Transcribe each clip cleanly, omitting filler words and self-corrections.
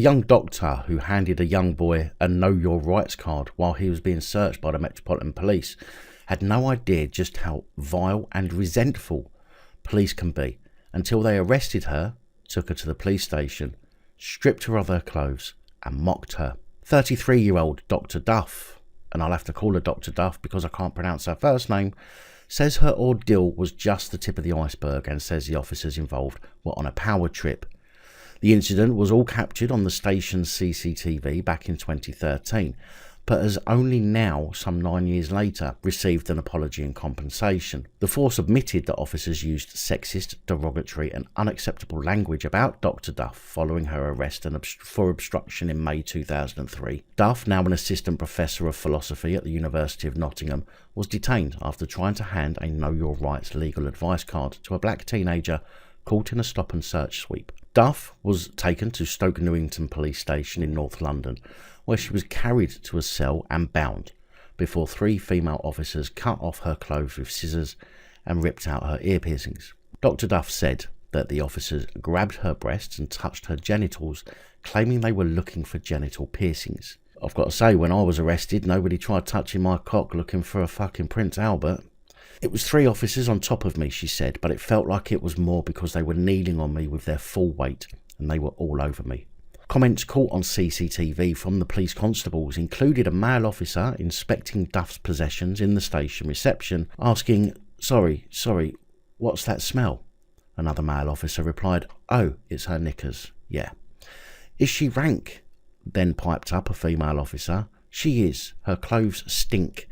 young doctor who handed a young boy a Know Your Rights card while he was being searched by the Metropolitan Police had no idea just how vile and resentful police can be until they arrested her, took her to the police station, stripped her of her clothes and mocked her. 33-year-old Dr. Duff, and I'll have to call her Dr. Duff because I can't pronounce her first name, says her ordeal was just the tip of the iceberg and says the officers involved were on a power trip. The incident was all captured on the station's CCTV back in 2013, but has only now, some 9 years later, received an apology and compensation. The force admitted that officers used sexist, derogatory and unacceptable language about Dr. Duff following her arrest for obstruction in May 2003. Duff, now an assistant professor of philosophy at the University of Nottingham, was detained after trying to hand a Know Your Rights legal advice card to a black teenager caught in a stop and search sweep. Duff was taken to Stoke Newington Police Station in North London, where she was carried to a cell and bound before 3 female officers cut off her clothes with scissors and ripped out her ear piercings. Dr. Duff said that the officers grabbed her breasts and touched her genitals, claiming they were looking for genital piercings. I've got to say, when I was arrested, nobody tried touching my cock looking for a fucking Prince Albert. It was 3 officers on top of me, she said, but it felt like it was more because they were kneeling on me with their full weight and they were all over me. Comments caught on CCTV from the police constables included a male officer inspecting Duff's possessions in the station reception, asking, sorry, what's that smell? Another male officer replied, oh, it's her knickers, yeah. Is she rank? Then piped up a female officer. She is, her clothes stink,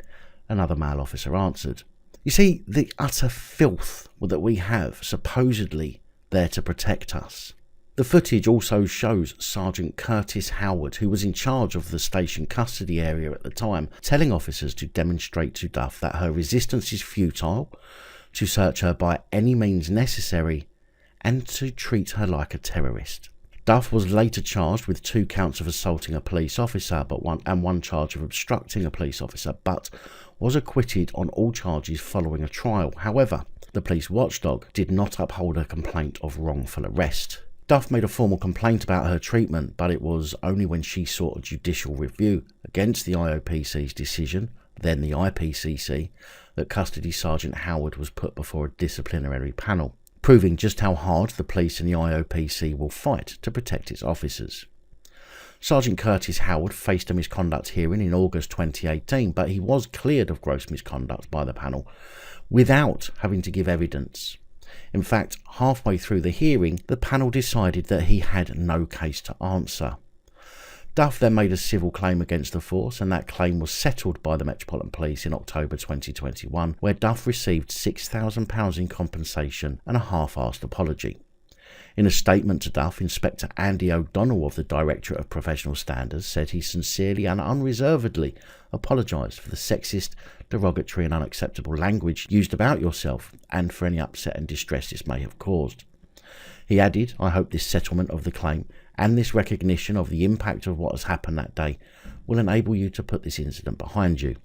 another male officer answered. You see, the utter filth that we have supposedly there to protect us. The footage also shows Sergeant Curtis Howard, who was in charge of the station custody area at the time, telling officers to demonstrate to Duff that her resistance is futile, to search her by any means necessary, and to treat her like a terrorist. Duff was later charged with 2 counts of assaulting a police officer and one charge of obstructing a police officer, but was acquitted on all charges following a trial. However, the police watchdog did not uphold her complaint of wrongful arrest. Duff made a formal complaint about her treatment, but it was only when she sought a judicial review against the IOPC's decision, then the IPCC, that Custody Sergeant Howard was put before a disciplinary panel, proving just how hard the police and the IOPC will fight to protect its officers. Sergeant Curtis Howard faced a misconduct hearing in August 2018, but he was cleared of gross misconduct by the panel without having to give evidence. In fact, halfway through the hearing, the panel decided that he had no case to answer. Duff then made a civil claim against the force, and that claim was settled by the Metropolitan Police in October 2021, where Duff received £6,000 in compensation and a half-assed apology. In a statement to Duff, Inspector Andy O'Donnell of the Directorate of Professional Standards said he sincerely and unreservedly apologised for the sexist, derogatory and unacceptable language used about yourself and for any upset and distress this may have caused. He added, I hope this settlement of the claim and this recognition of the impact of what has happened that day will enable you to put this incident behind you.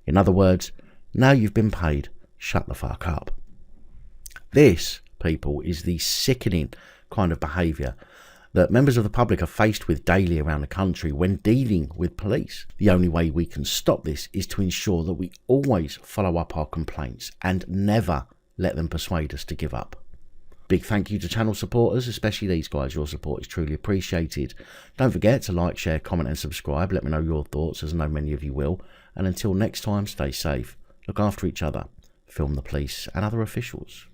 In other words, now you've been paid, shut the fuck up. This, people, is the sickening kind of behaviour that members of the public are faced with daily around the country when dealing with police. The only way we can stop this is to ensure that we always follow up our complaints and never let them persuade us to give up. Big thank you to channel supporters, especially these guys. Your support is truly appreciated. Don't forget to like, share, comment and subscribe. Let me know your thoughts, as I know many of you will. And until next time, stay safe, look after each other, film the police and other officials.